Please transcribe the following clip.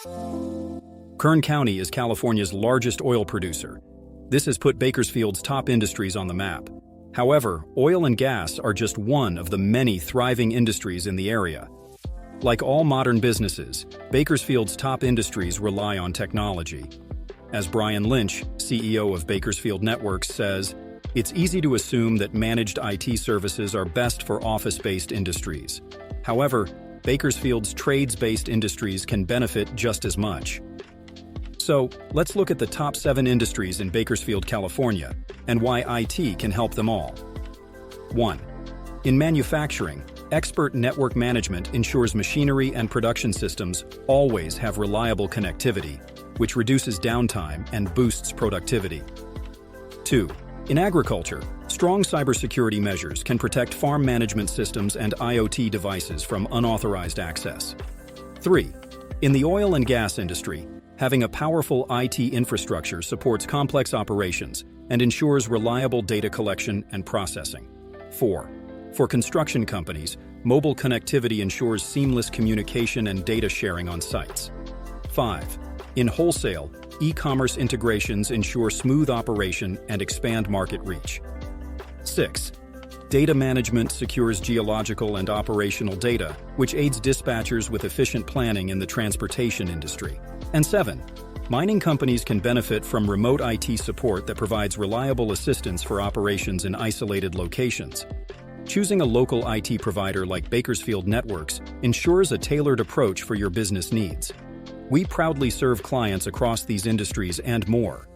Kern County is California's largest oil producer. This has put Bakersfield's top industries on the map. However, oil and gas are just one of the many thriving industries in the area. Like all modern businesses, Bakersfield's top industries rely on technology. As Brian Lynch, CEO of Bakersfield Networks, says, "It's easy to assume that managed IT services are best for office-based industries. However, Bakersfield's trades-based industries can benefit just as much." So, let's look at the top 7 industries in Bakersfield, California, and why IT can help them all. 1. In manufacturing, expert network management ensures machinery and production systems always have reliable connectivity, which reduces downtime and boosts productivity. 2. In agriculture, strong cybersecurity measures can protect farm management systems and IoT devices from unauthorized access. 3. In the oil and gas industry, having a powerful IT infrastructure supports complex operations and ensures reliable data collection and processing. 4. For construction companies, mobile connectivity ensures seamless communication and data sharing on sites. 5. In wholesale, e-commerce integrations ensure smooth operation and expand market reach. 6. Data management secures geological and operational data, which aids dispatchers with efficient planning in the transportation industry. And 7. Mining companies can benefit from remote IT support that provides reliable assistance for operations in isolated locations. Choosing a local IT provider like Bakersfield Networks ensures a tailored approach for your business needs. We proudly serve clients across these industries and more.